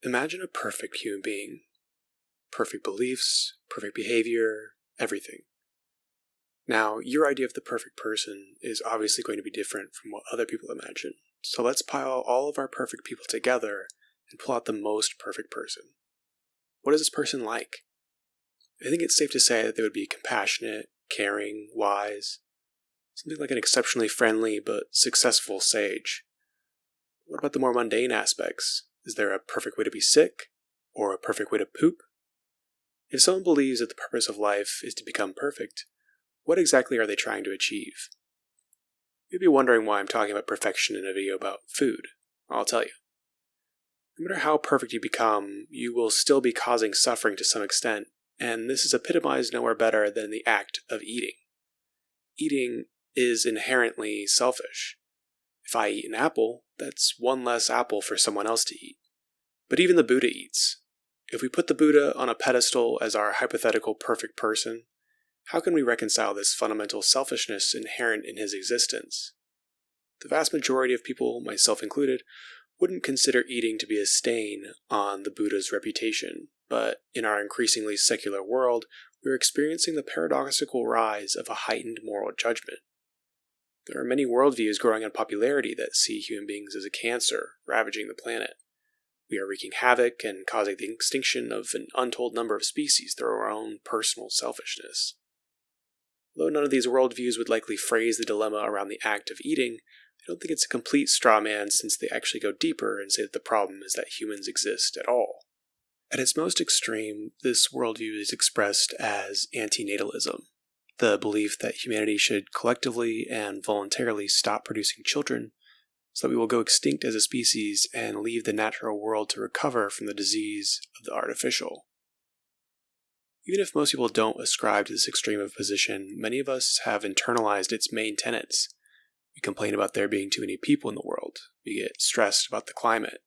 Imagine a perfect human being. Perfect beliefs, perfect behavior, everything. Now, your idea of the perfect person is obviously going to be different from what other people imagine. So let's pile all of our perfect people together and pull out the most perfect person. What is this person like? I think it's safe to say that they would be compassionate, caring, wise, something like an exceptionally friendly but successful sage. What about the more mundane aspects? Is there a perfect way to be sick? Or a perfect way to poop? If someone believes that the purpose of life is to become perfect, what exactly are they trying to achieve? You'd be wondering why I'm talking about perfection in a video about food. I'll tell you. No matter how perfect you become, you will still be causing suffering to some extent, and this is epitomized nowhere better than the act of eating. Eating is inherently selfish. If I eat an apple, that's one less apple for someone else to eat. But even the Buddha eats. If we put the Buddha on a pedestal as our hypothetical perfect person, how can we reconcile this fundamental selfishness inherent in his existence? The vast majority of people, myself included, wouldn't consider eating to be a stain on the Buddha's reputation, but in our increasingly secular world, we're experiencing the paradoxical rise of a heightened moral judgment. There are many worldviews growing in popularity that see human beings as a cancer ravaging the planet. We are wreaking havoc and causing the extinction of an untold number of species through our own personal selfishness. Though none of these worldviews would likely phrase the dilemma around the act of eating, I don't think it's a complete straw man since they actually go deeper and say that the problem is that humans exist at all. At its most extreme, this worldview is expressed as antinatalism, the belief that humanity should collectively and voluntarily stop producing children so that we will go extinct as a species and leave the natural world to recover from the disease of the artificial. Even if most people don't ascribe to this extreme of position, many of us have internalized its main tenets. We complain about there being too many people in the world. We get stressed about the climate.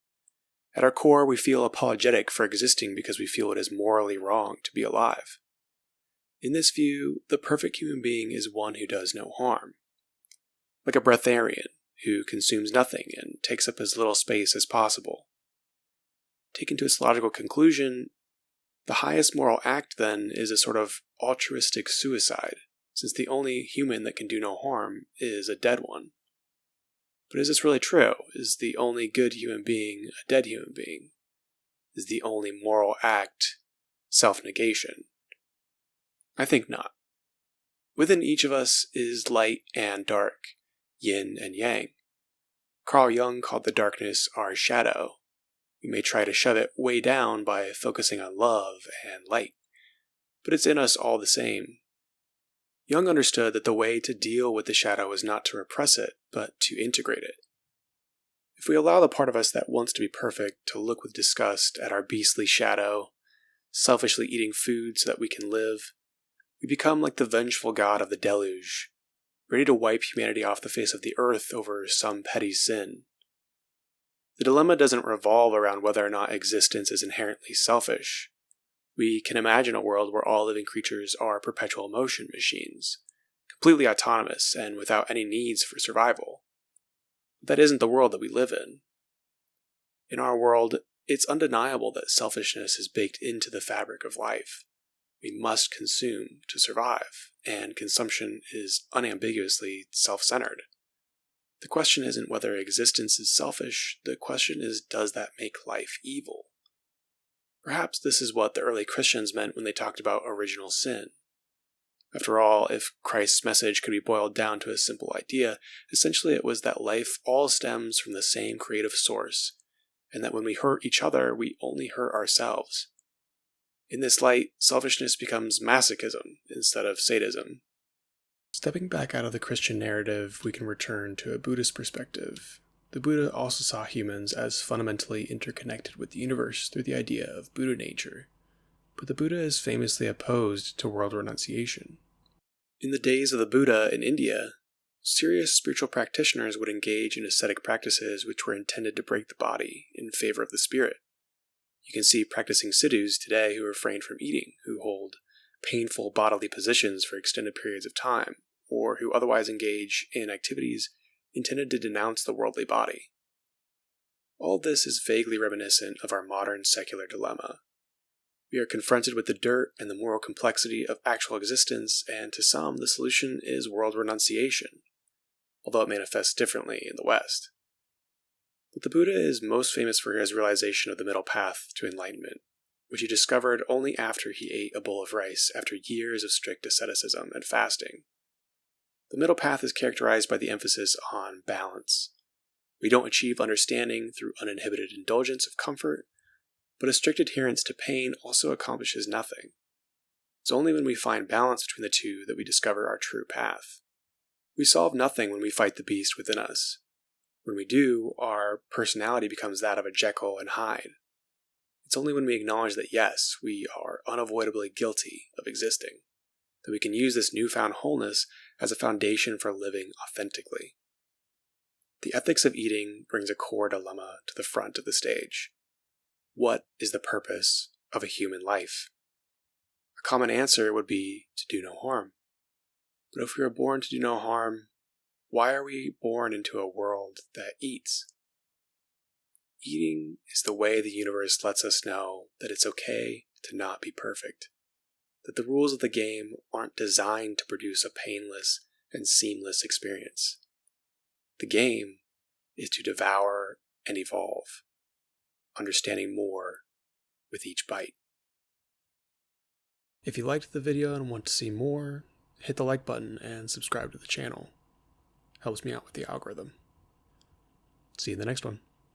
At our core, we feel apologetic for existing because we feel it is morally wrong to be alive. In this view, the perfect human being is one who does no harm. Like a breatharian who consumes nothing and takes up as little space as possible. Taken to its logical conclusion, the highest moral act, then, is a sort of altruistic suicide, since the only human that can do no harm is a dead one. But is this really true? Is the only good human being a dead human being? Is the only moral act self-negation? I think not. Within each of us is light and dark, yin and yang. Carl Jung called the darkness our shadow. We may try to shove it way down by focusing on love and light, but it's in us all the same. Jung understood that the way to deal with the shadow was not to repress it, but to integrate it. If we allow the part of us that wants to be perfect to look with disgust at our beastly shadow, selfishly eating food so that we can live, we become like the vengeful god of the deluge, ready to wipe humanity off the face of the earth over some petty sin. The dilemma doesn't revolve around whether or not existence is inherently selfish. We can imagine a world where all living creatures are perpetual motion machines, completely autonomous and without any needs for survival. But that isn't the world that we live in. In our world, it's undeniable that selfishness is baked into the fabric of life. We must consume to survive, and consumption is unambiguously self-centered. The question isn't whether existence is selfish, the question is, does that make life evil? Perhaps this is what the early Christians meant when they talked about original sin. After all, if Christ's message could be boiled down to a simple idea, essentially it was that life all stems from the same creative source, and that when we hurt each other, we only hurt ourselves. In this light, selfishness becomes masochism instead of sadism. Stepping back out of the Christian narrative, we can return to a Buddhist perspective. The Buddha also saw humans as fundamentally interconnected with the universe through the idea of Buddha nature. But the Buddha is famously opposed to world renunciation. In the days of the Buddha in India, serious spiritual practitioners would engage in ascetic practices which were intended to break the body in favor of the spirit. You can see practicing sadhus today who refrain from eating, who hold painful bodily positions for extended periods of time, or who otherwise engage in activities intended to denounce the worldly body. All this is vaguely reminiscent of our modern secular dilemma. We are confronted with the dirt and the moral complexity of actual existence, and to some, the solution is world renunciation, although it manifests differently in the West. But the Buddha is most famous for his realization of the middle path to enlightenment, which he discovered only after he ate a bowl of rice after years of strict asceticism and fasting. The middle path is characterized by the emphasis on balance. We don't achieve understanding through uninhibited indulgence of comfort, but a strict adherence to pain also accomplishes nothing. It's only when we find balance between the two that we discover our true path. We solve nothing when we fight the beast within us. When we do, our personality becomes that of a Jekyll and Hyde. It's only when we acknowledge that yes, we are unavoidably guilty of existing, that we can use this newfound wholeness as a foundation for living authentically. The ethics of eating brings a core dilemma to the front of the stage. What is the purpose of a human life? A common answer would be to do no harm. But if we are born to do no harm, why are we born into a world that eats? Eating is the way the universe lets us know that it's okay to not be perfect, that the rules of the game aren't designed to produce a painless and seamless experience. The game is to devour and evolve, understanding more with each bite. If you liked the video and want to see more, hit the like button and subscribe to the channel. Helps me out with the algorithm. See you in the next one.